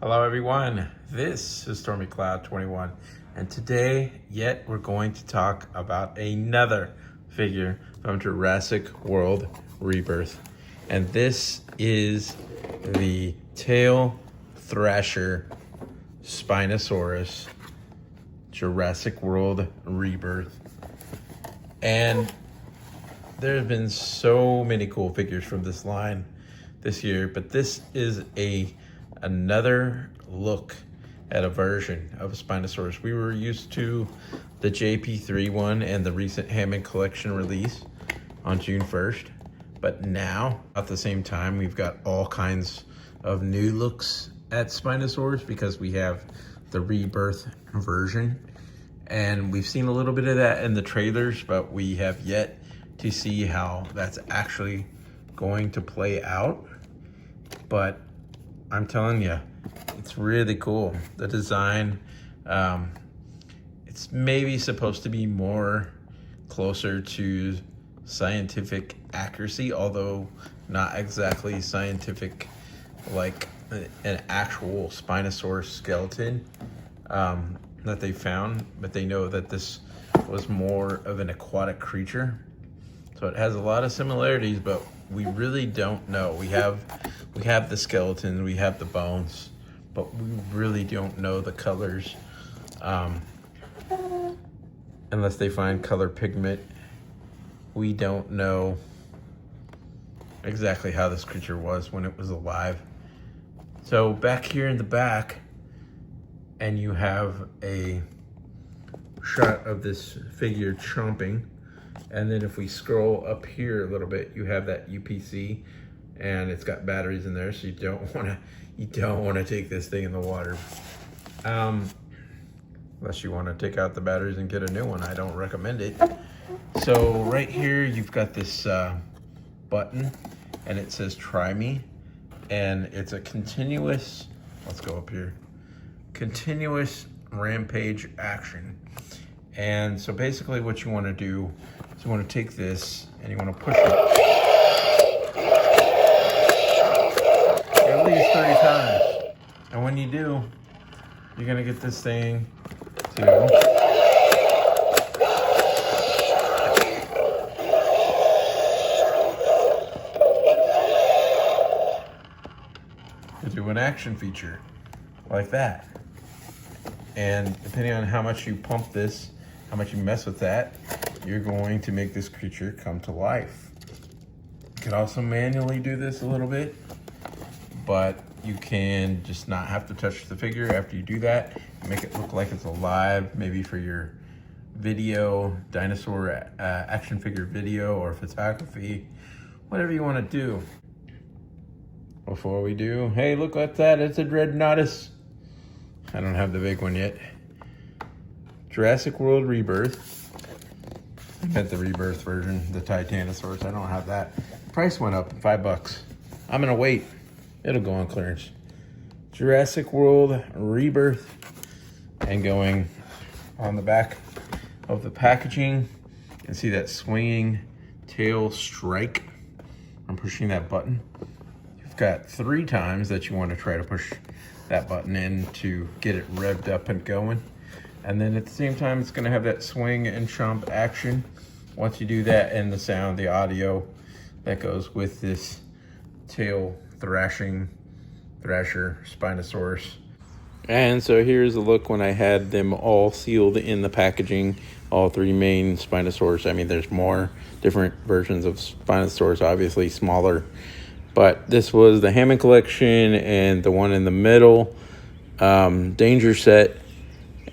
Hello everyone, this is Stormy Cloud 21, and today we're going to talk about another figure from Jurassic World Rebirth, and this is the tail thrasher Spinosaurus Jurassic World Rebirth. And there have been so many cool figures from this line this year, but this is another look at a version of a Spinosaurus. We were used to the JP3 one and the recent Hammond Collection release on June 1st, but now at the same time we've got all kinds of new looks at Spinosaurus because we have the Rebirth version, and we've seen a little bit of that in the trailers, but we have yet to see how that's actually going to play out. But I'm telling you, it's really cool. The design, it's maybe supposed to be more closer to scientific accuracy, although not exactly scientific like an actual Spinosaurus skeleton that they found, but they know that this was more of an aquatic creature. So it has a lot of similarities, but we really don't know. We have the skeleton, we have the bones, but we really don't know the colors unless they find color pigment. We don't know exactly how this creature was when it was alive. So back here in the back, and you have a shot of this figure chomping. And then if we scroll up here a little bit, you have that UPC, and it's got batteries in there, so you don't want to take this thing in the water, unless you want to take out the batteries and get a new one. I don't recommend it. So right here you've got this button, and it says "Try Me," and it's a continuous. Let's go up here. Continuous rampage action. And so basically what you want to do is you want to take this and you want to push it at least 30 times. And when you do, you're going to get this thing to do an action feature like that. And depending on how much you pump this, how much you mess with that, you're going to make this creature come to life. You can also manually do this a little bit, but you can just not have to touch the figure after you do that. Make it look like it's alive, maybe for your video, dinosaur action figure video or photography, whatever you want to do. Before we do, hey, look at that, it's a Dreadnoughtus. I don't have the big one yet. Jurassic World Rebirth. I meant the Rebirth version, the Titanosaurus. I don't have that. Price went up, $5. I'm gonna wait. It'll go on clearance. Jurassic World Rebirth. And going on the back of the packaging, you can see that swinging tail strike. I'm pushing that button. You've got 3 times that you want to try to push that button in to get it revved up and going. And then at the same time, it's gonna have that swing and chomp action. Once you do that, and the sound, the audio that goes with this tail thrasher Spinosaurus. And so here's the look when I had them all sealed in the packaging, all 3 main Spinosaurus. I mean, there's more different versions of Spinosaurus, obviously smaller, but this was the Hammond Collection and the one in the middle, Danger Set,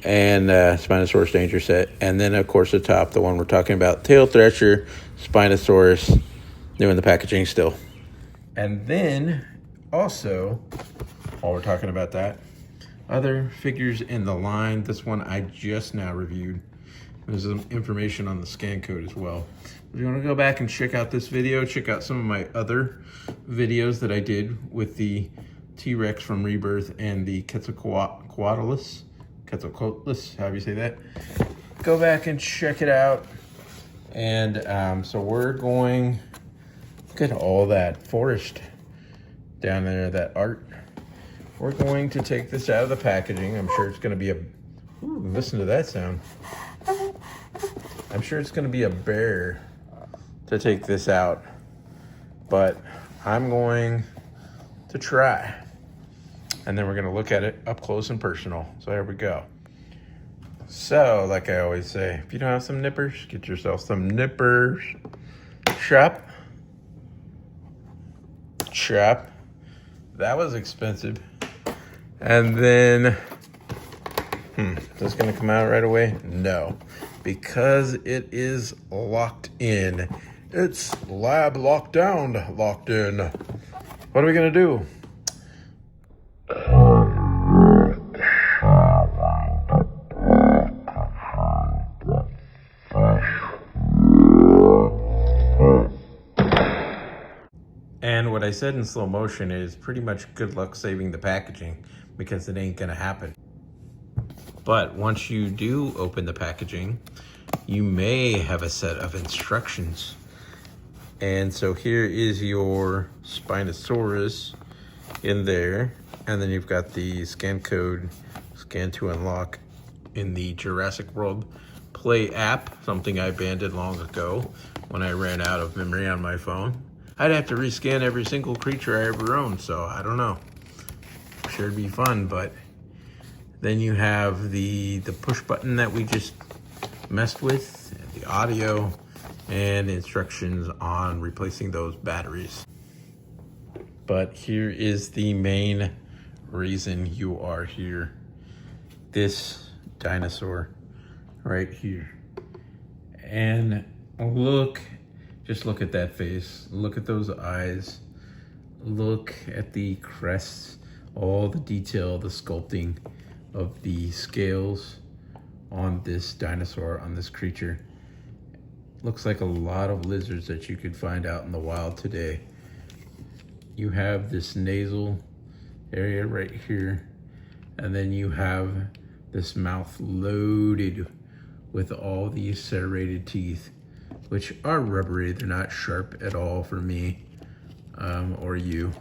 and Spinosaurus Danger Set. And then, of course, the top, the one we're talking about, Tail Thrasher Spinosaurus, new in the packaging still. And then, also, while we're talking about that, other figures in the line. This one I just now reviewed. There's some information on the scan code as well. If you want to go back and check out this video, check out some of my other videos that I did with the T-Rex from Rebirth and the Quetzalcoatlus, however you say that. Go back and check it out. And so we're going, look at all that forest down there, that art. we're going to take this out of the packaging. I'm sure it's going to be a, ooh, listen to that sound. I'm sure it's going to be a bear to take this out, but I'm going to try. And then we're going to look at it up close and personal. So here we go. So, like I always say, if you don't have some nippers, get yourself some nippers. Chop. Chop. That was expensive. And then, is this going to come out right away? No, because it is locked in. It's lab locked down, locked in. What are we going to do? And what I said in slow motion is pretty much good luck saving the packaging, because it ain't gonna happen. But once you do open the packaging, you may have a set of instructions. And so here is your Spinosaurus in there. And then you've got the scan code, scan to unlock in the Jurassic World Play app, something I abandoned long ago when I ran out of memory on my phone. I'd have to rescan every single creature I ever owned, so I don't know. Sure, it'd be fun, but then you have the push button that we just messed with, the audio, and instructions on replacing those batteries. But here is the main reason you are here. This dinosaur right here. And look, just look at that face. Look at those eyes. Look at the crests, all the detail, the sculpting of the scales on this dinosaur, on this creature. Looks like a lot of lizards that you could find out in the wild today. You have this nasal area right here, and then you have this mouth loaded with all these serrated teeth, which are rubbery. They're not sharp at all for me or you.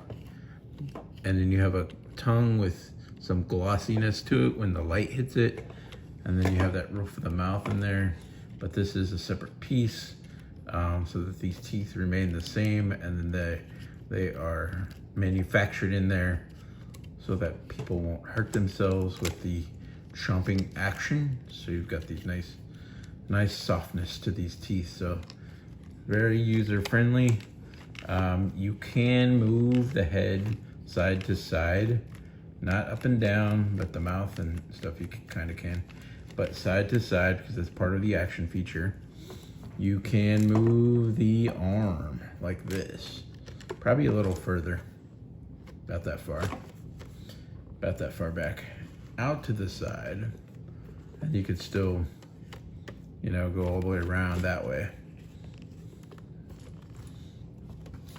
And then you have a tongue with some glossiness to it when the light hits it. And then you have that roof of the mouth in there. But this is a separate piece so that these teeth remain the same, and then they are manufactured in there so that people won't hurt themselves with the chomping action. So you've got these nice softness to these teeth, so very user-friendly. You can move the head side to side, not up and down, but the mouth and stuff you kind of can, but side to side, because it's part of the action feature. You can move the arm like this, probably a little further, about that far back, out to the side, and you could still, you know, go all the way around that way.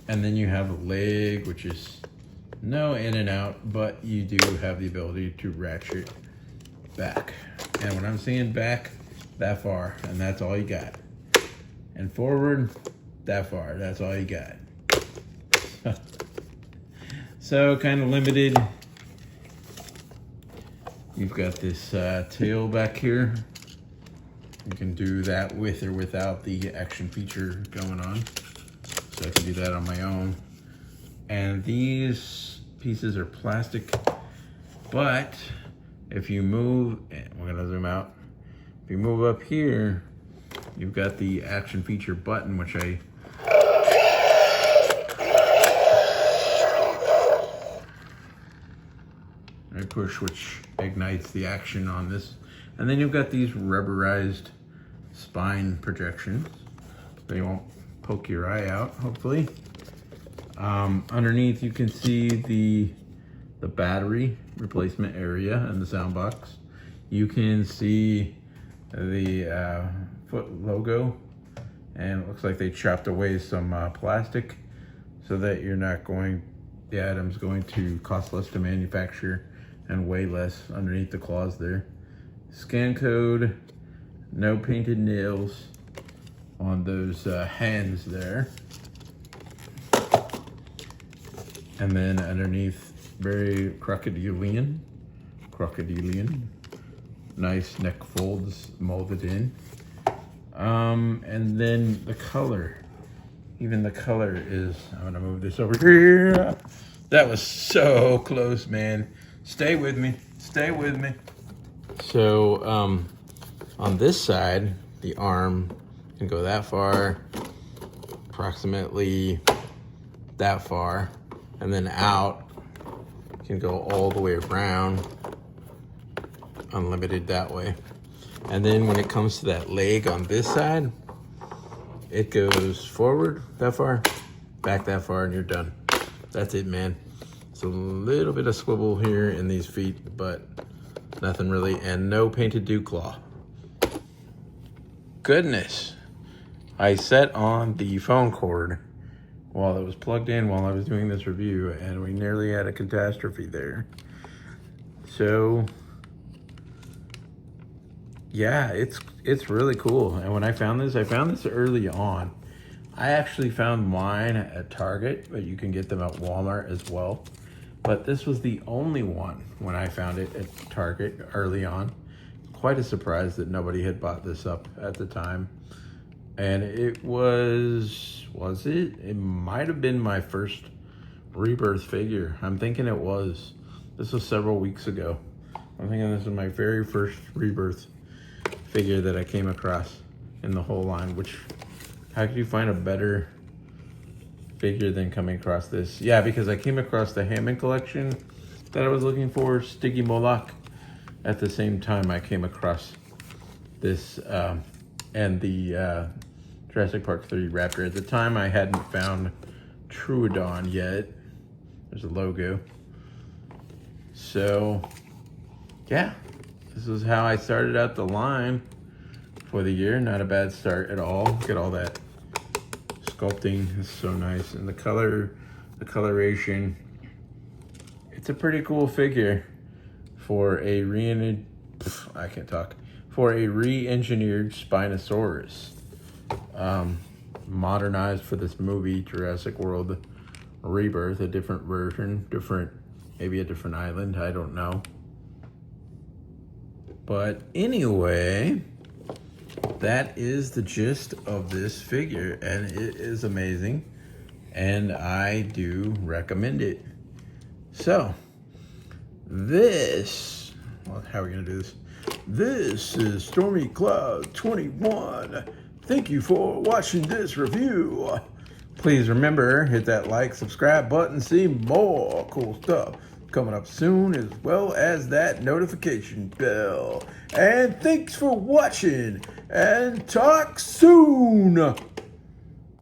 And then you have a leg, which is no in and out, but you do have the ability to ratchet back. And when I'm saying back, that far, and that's all you got. And forward, that far, that's all you got. So kind of limited. You've got this tail back here. You can do that with or without the action feature going on. So I can do that on my own. And these pieces are plastic, but if you move, and we're gonna zoom out. If you move up here, you've got the action feature button, which I push, which ignites the action on this. And then you've got these rubberized spine projections. They won't poke your eye out, hopefully. Underneath you can see the battery replacement area and the sound box. You can see the foot logo, and it looks like they chopped away some plastic so that you're not going, the item's going to cost less to manufacture and weigh less underneath the claws there. Scan code, no painted nails on those hands there. And then underneath Very crocodilian. Nice neck folds molded in. And then the color. Even the color is, I'm gonna move this over here. That was so close, man. Stay with me, stay with me. So on this side, the arm can go that far, approximately that far, and then out can go all the way around, unlimited that way. And then when it comes to that leg on this side, it goes forward that far, back that far, and you're done. That's it, man. It's a little bit of swivel here in these feet, but nothing really, and no painted dew claw. Goodness. I set on the phone cord while it was plugged in while I was doing this review, and we nearly had a catastrophe there. So yeah, it's really cool. And when I found this early on. I actually found mine at Target, but you can get them at Walmart as well. But this was the only one when I found it at Target early on. Quite a surprise that nobody had bought this up at the time. And it was it? It might have been my first Rebirth figure. I'm thinking it was. This was several weeks ago. I'm thinking this was my very first Rebirth figure that I came across in the whole line, which, how could you find a better figure than coming across this? Yeah, because I came across the Hammond collection that I was looking for, Stiggy Moloch. At the same time, I came across this and the Jurassic Park 3 Raptor. At the time, I hadn't found Troodon yet. There's a logo. So, yeah, this is how I started out the line for the year. Not a bad start at all. Look at all that sculpting. It's so nice. And the color, the coloration. It's a pretty cool figure for a re-engineered Spinosaurus. Modernized for this movie, Jurassic World Rebirth, a different version, maybe a different island, I don't know. But anyway, that is the gist of this figure, and it is amazing, and I do recommend it. So, this, well, how are we gonna do this? This is Stormy Cloud 21. Thank you for watching this review. Please remember, hit that like, subscribe button, see more cool stuff coming up soon, as well as that notification bell. And thanks for watching, and talk soon.